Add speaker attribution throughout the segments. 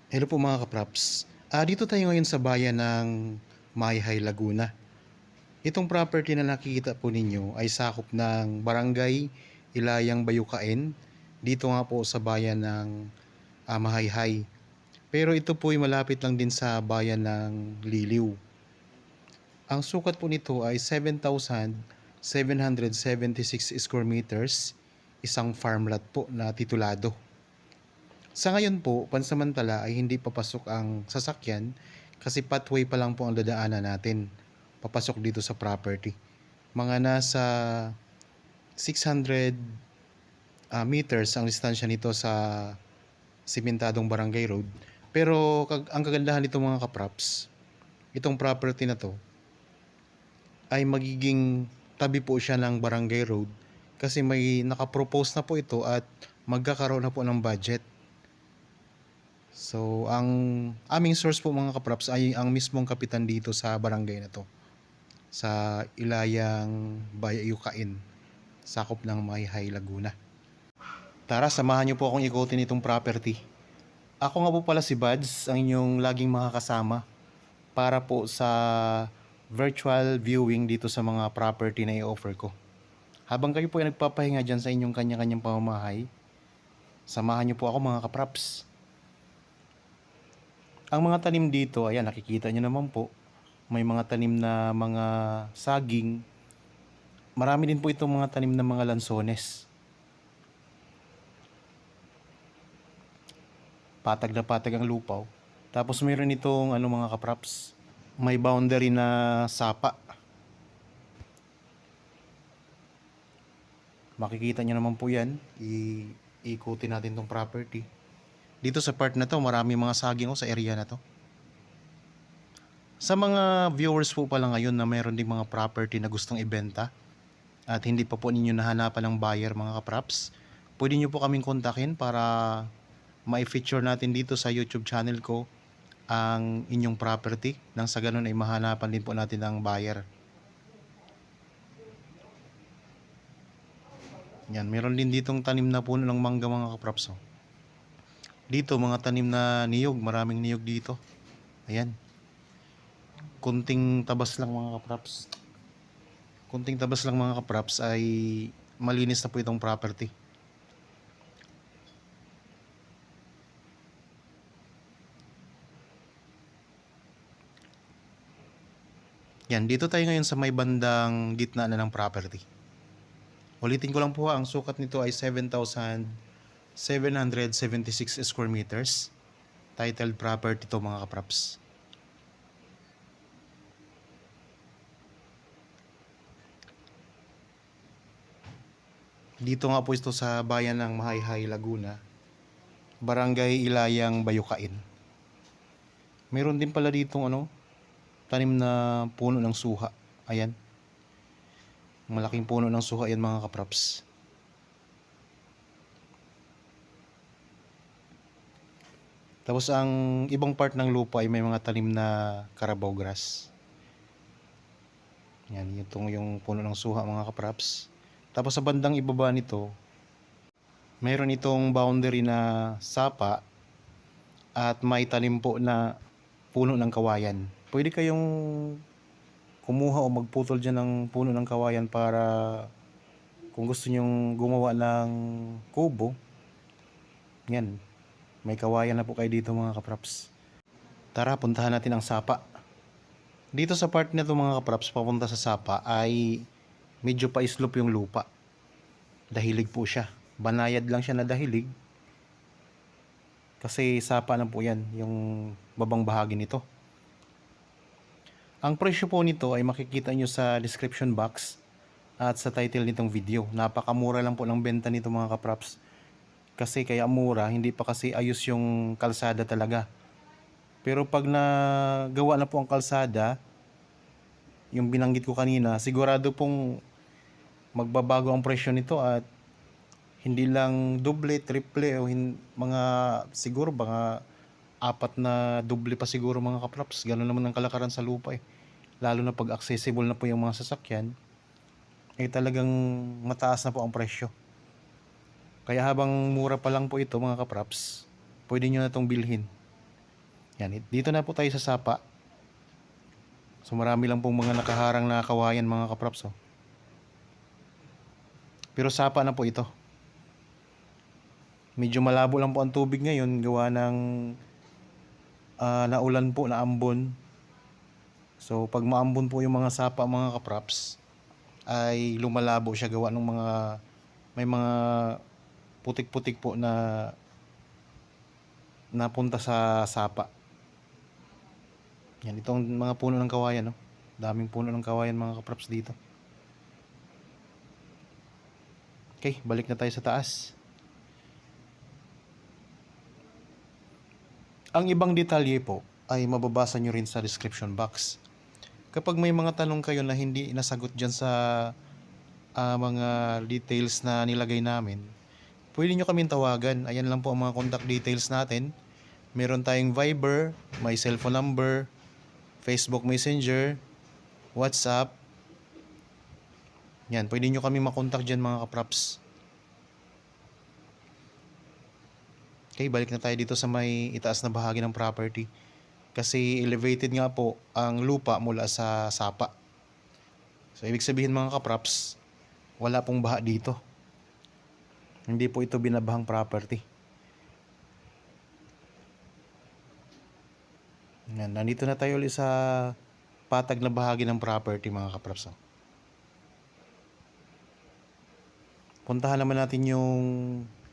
Speaker 1: Hello po mga kapraps. Dito tayo ngayon sa bayan ng Mayhay, Laguna. Itong property na nakikita po ninyo ay sakop ng Barangay Ilayang Bayukain. Dito nga po sa bayan ng Mahayhay. Pero ito po ay malapit lang din sa bayan ng Liliw. Ang sukat po nito ay 7,776 square meters. Isang farmlot po na titulado. Sa ngayon po, pansamantala ay hindi papasok ang sasakyan kasi pathway pa lang po ang dadaanan natin papasok dito sa property. Mga nasa 600 meters ang distansya nito sa simentadong barangay road. Pero ang kagandahan nito mga kapraps, itong property na to ay magiging tabi po siya ng barangay road kasi may nakapropose na po ito at magkakaroon na po ng budget. So, ang aming source po mga kapraps ay ang mismong kapitan dito sa barangay na to. Sa Ilayang Bayukain, sakop ng Mayhay, Laguna. Tara, samahan niyo po akong ikutin itong property. Ako nga po pala si Buds, ang inyong laging makakasama para po sa virtual viewing dito sa mga property na i-offer ko. Habang kayo po ay nagpapahinga dyan sa inyong kanya-kanyang pamamahay, samahan niyo po ako mga kapraps. Ang mga tanim dito, ayan, nakikita nyo naman po. May mga tanim na mga saging. Marami din po itong mga tanim na mga lansones. Patag na patag ang lupaw. Tapos mayroon itong mga kapraps. May boundary na sapa. Makikita nyo naman po yan. Ikutin natin itong property. Dito sa part na to, marami mga saging sa area na to. Sa mga viewers po pala ngayon na mayroon din mga property na gustong ibenta at hindi pa po ninyo nahanapan ng buyer mga kapraps, pwede nyo po kaming kontakin para ma-feature natin dito sa YouTube channel ko ang inyong property nang sa ganun ay mahanapan din po natin ng buyer. Yan, meron din ditong tanim na puno ng mangga mga kapraps. Dito mga tanim na niyog, maraming niyog dito. Ayan. Kunting tabas lang mga kapraps. Kunting tabas lang mga kapraps ay malinis na po itong property. Yan, dito tayo ngayon sa may bandang gitna na ng property. Ulitin ko lang po ang sukat nito ay 7,776 square meters. Titled property to mga kapraps. Dito nga po ito sa bayan ng Mahayhay, Laguna. Barangay Ilayang Bayukain. Meron din pala ditong tanim na puno ng suha. Ayan. Malaking puno ng suha yan mga kapraps. Tapos ang ibang part ng lupa ay may mga tanim na Carabao grass. Yan, itong yung puno ng suha mga kapraps. Tapos sa bandang ibaba nito, mayroon itong boundary na sapa at may tanim po na puno ng kawayan. Pwede kayong kumuha o magputol dyan ng puno ng kawayan para kung gusto nyong gumawa ng kubo. Yan, may kawayan na po kayo dito mga kapraps. Tara, puntahan natin ang sapa. Dito sa part na ito mga kapraps, papunta sa sapa ay medyo pa-slope yung lupa. Dahilig po siya. Banayad lang siya na dahilig. Kasi sapa na po yan, yung babang bahagi nito. Ang presyo po nito ay makikita nyo sa description box at sa title nitong video. Napakamura lang po ng benta nito mga kapraps. Kasi kaya mura, hindi pa kasi ayos yung kalsada talaga. Pero pag nagawa na po ang kalsada, yung binanggit ko kanina, sigurado pong magbabago ang presyo nito at hindi lang doble, triple o mga siguro mga apat na doble pa siguro mga kapraps. Gano'n naman ang kalakaran sa lupa Lalo na pag accessible na po yung mga sasakyan, talagang mataas na po ang presyo. Kaya habang mura pa lang po ito mga kapraps, pwede nyo na itong bilhin. Yan, dito na po tayo sa sapa. So marami lang pong mga nakaharang na kawayan mga kapraps. Oh. Pero sapa na po ito. Medyo malabo lang po ang tubig ngayon gawa ng naulan po na ambon. So pag maambon po yung mga sapa mga kapraps ay lumalabo siya gawa ng may mga putik-putik po na napunta sa sapa. Yan, itong mga puno ng kawayan, no? Daming puno ng kawayan mga kapraps dito. Okay, balik na tayo sa taas. Ang ibang detalye po ay mababasa nyo rin sa description box. Kapag may mga tanong kayo na hindi nasagot dyan sa mga details na nilagay namin, pwede nyo kaming tawagan. Ayan lang po ang mga contact details natin. Meron tayong Viber, may cellphone number, Facebook Messenger, WhatsApp. Yan, pwede nyo kami makontak dyan mga kapraps. Okay, balik na tayo dito sa may itaas na bahagi ng property. Kasi elevated nga po ang lupa mula sa sapa. So, ibig sabihin mga kapraps, wala pong baha dito. Hindi po ito binabahang property. Yan, nandito na tayo ulit sa patag na bahagi ng property mga kapraps. Puntahan naman natin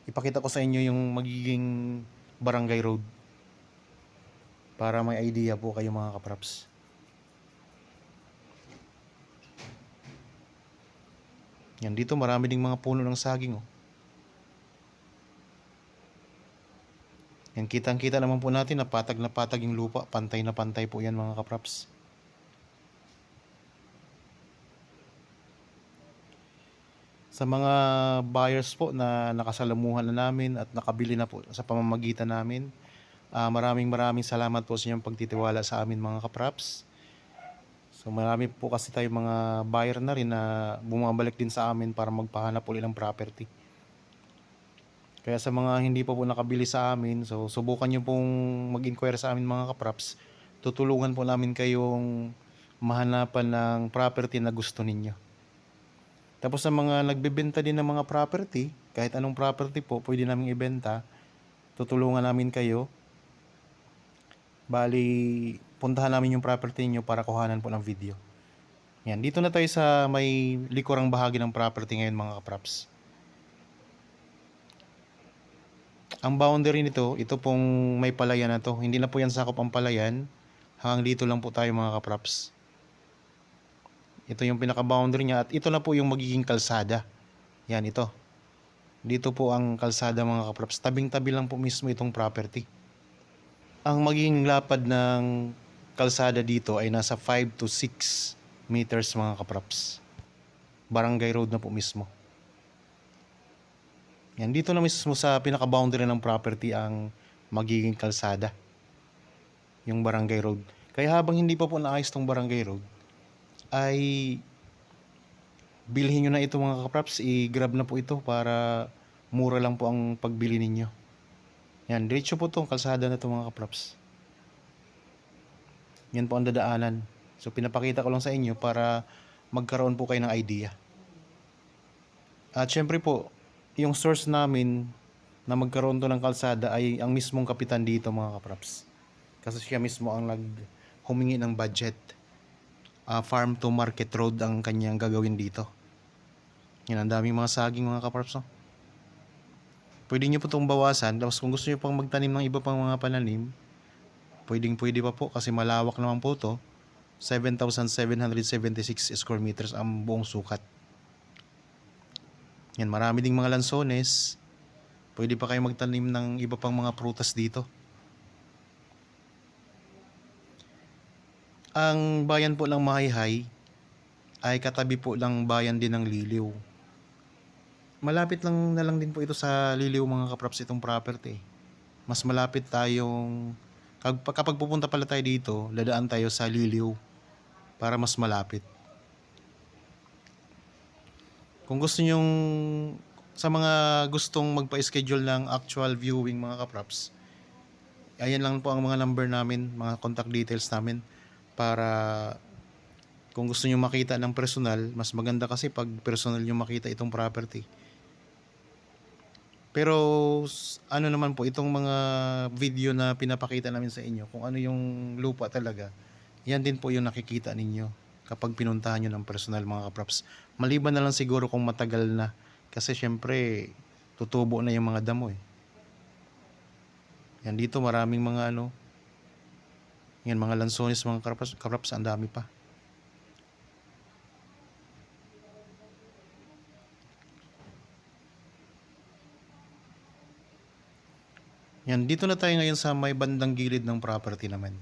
Speaker 1: ipakita ko sa inyo yung magiging barangay road. Para may idea po kayo mga kapraps. Yan, dito marami ding mga puno ng saging. Oh. Yan, kitang-kita naman po natin na patag yung lupa. Pantay na pantay po yan mga kapraps. Sa mga buyers po na nakasalamuhan na namin at nakabili na po sa pamamagitan namin, maraming salamat po sa inyong pagtitiwala sa amin mga kapraps. So marami po kasi tayo mga buyer na rin na bumabalik din sa amin para magpahanap ulit ng property. Kaya sa mga hindi pa po nakabili sa amin, so subukan nyo pong mag-inquire sa amin mga kapraps. Tutulungan po namin kayong mahanapan ng property na gusto ninyo. Tapos sa mga nagbebenta din ng mga property, kahit anong property po pwede namin ibenta, tutulungan namin kayo. Bali, puntahan namin yung property niyo para kuhanan po ng video. Yan, dito na tayo sa may likurang bahagi ng property ngayon mga kapraps. Ang boundary nito, ito pong may palayan na to. Hindi na po yan sakop ang palayan. Hanggang dito lang po tayo mga kapraps. Ito yung pinaka-boundary niya at ito na po yung magiging kalsada. Yan, ito. Dito po ang kalsada mga kapraps. Tabing-tabi lang po mismo itong property. Ang magiging lapad ng kalsada dito ay nasa 5 to 6 meters mga kapraps. Barangay road na po mismo. Yan, dito na mismo sa pinaka-boundary ng property ang magiging kalsada. Yung barangay road. Kaya habang hindi pa po naayos tong barangay road, ay bilhin nyo na ito mga kapraps. I-grab na po ito para mura lang po ang pagbili ninyo. Yan, diretso po itong kalsada na ito mga kapraps. Yan po ang dadaanan. So pinapakita ko lang sa inyo para magkaroon po kayo ng idea. At syempre po, yung source namin na magkaroon to ng kalsada ay ang mismong kapitan dito mga kapraps. Kasi siya mismo ang humingi ng budget. Farm to market road ang kanyang gagawin dito. Yan, ang daming mga saging mga kapraps. No? Pwede nyo po itong bawasan. Tapos kung gusto nyo pang magtanim ng iba pang mga pananim, pwede pa po kasi malawak naman po to. 7,776 square meters ang buong sukat. Yan, marami ding mga lansones. Pwede pa kayo magtanim ng iba pang mga prutas dito. Ang bayan po ng Mahayhay ay katabi po ng bayan din ng Liliw. Malapit lang na lang din po ito sa Liliw mga kapraps itong property. Mas malapit tayong kapag pupunta pala tayo dito, dadaan tayo sa Liliw para mas malapit. Kung gusto nyong sa mga gustong magpa-schedule ng actual viewing mga kapraps, Ayan lang po ang mga number namin, mga contact details namin para kung gusto nyo makita ng personal, mas maganda kasi pag personal nyo makita itong property. Pero ano naman po, itong mga video na pinapakita namin sa inyo, kung ano yung lupa talaga, yan din po yung nakikita ninyo kapag pinuntahan nyo ng personal mga kaprops. Maliban na lang siguro kung matagal na, kasi syempre tutubo na yung mga damo eh. Yan dito maraming mga ano, yan mga lansones mga kaprops, ang dami pa. Yan, dito na tayo ngayon sa may bandang gilid ng property naman.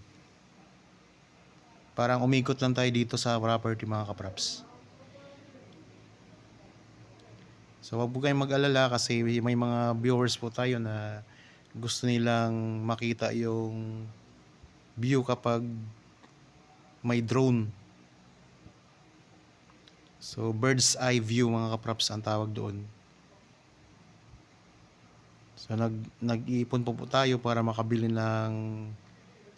Speaker 1: Parang umikot lang tayo dito sa property mga kaprops. So wag po kayong mag-alala kasi may mga viewers po tayo na gusto nilang makita yung view kapag may drone. So bird's eye view mga kaprops ang tawag doon. So nag-iipon po tayo para makabili ng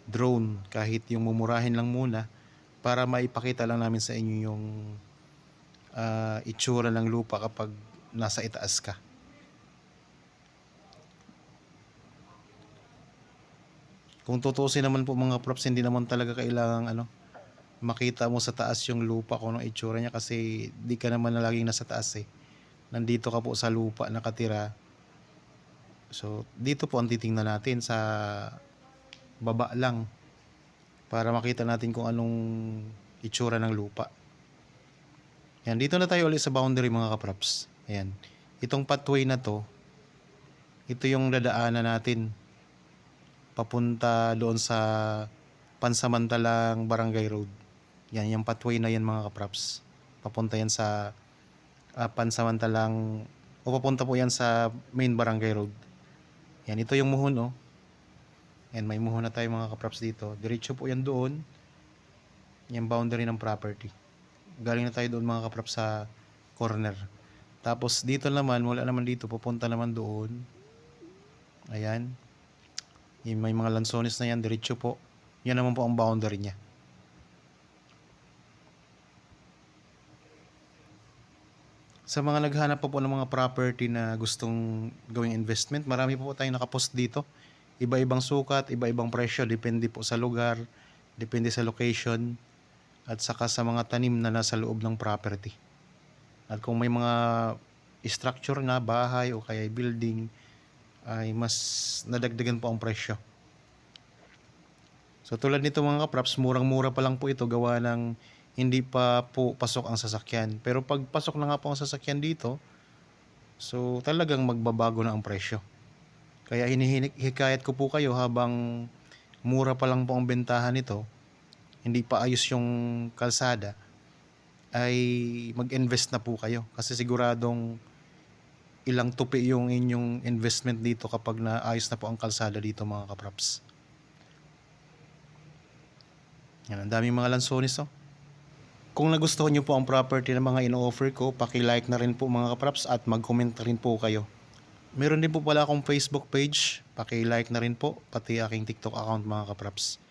Speaker 1: drone kahit yung mumurahin lang muna para maipakita lang namin sa inyo yung itsura ng lupa kapag nasa itaas ka. Kung tutusin naman po mga props, hindi naman talaga kailangan makita mo sa taas yung lupa kung anong itsura niya kasi di ka naman na laging nasa taas eh. Nandito ka po sa lupa nakatira. So dito po ang titingnan natin sa baba lang para makita natin kung anong itsura ng lupa. Yan, dito na tayo ulit sa boundary mga kaprops. Ayan. Itong pathway na to, ito yung dadaanan natin papunta doon sa pansamantalang barangay road. Yan, yung pathway na yan mga kaprops. Papunta yan sa pansamantalang o papunta po yan sa main barangay road. Yan, ito yung muhon oh. Yan, may muhon na tayo mga kaprops dito. Diretso po yan doon. Yung boundary ng property. Galing na tayo doon mga kaprops sa corner. Tapos dito naman, wala naman dito, pupunta naman doon. Ayan. Yung may mga lansones na yan, diretso po. Yan naman po ang boundary niya. Sa mga naghanap po ng mga property na gustong gawing investment, marami po tayong nakapost dito. Iba-ibang sukat, iba-ibang presyo, depende po sa lugar, depende sa location, at saka sa mga tanim na nasa loob ng property. At kung may mga structure na bahay o kaya building, ay mas nadagdagan po ang presyo. So tulad nito mga kaprops, murang-mura pa lang po ito gawa ng hindi pa po pasok ang sasakyan. Pero pag pasok na nga po ang sasakyan dito, so talagang magbabago na ang presyo. Kaya hinihikayat ko po kayo habang mura pa lang po ang bentahan nito, hindi pa ayos yung kalsada, ay mag-invest na po kayo. Kasi siguradong ilang tupi yung inyong investment dito kapag naayos na po ang kalsada dito mga kaprops. Yan, ang daming mga lansones oh. Kung nagustuhan nyo po ang property na mga ino-offer ko, paki-like na rin po mga kaprops at mag-comment rin po kayo. Meron din po pala akong Facebook page, paki-like na rin po, pati aking TikTok account mga kaprops.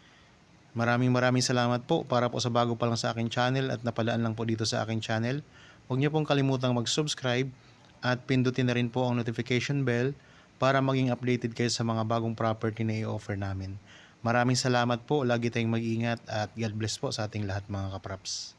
Speaker 1: Maraming salamat po para po sa bago pa lang sa aking channel at napadaan lang po dito sa aking channel. Huwag niyo pong kalimutang mag-subscribe at pindutin na rin po ang notification bell para maging updated kayo sa mga bagong property na i-offer namin. Maraming salamat po, lagi tayong mag-ingat at God bless po sa ating lahat mga kaprops.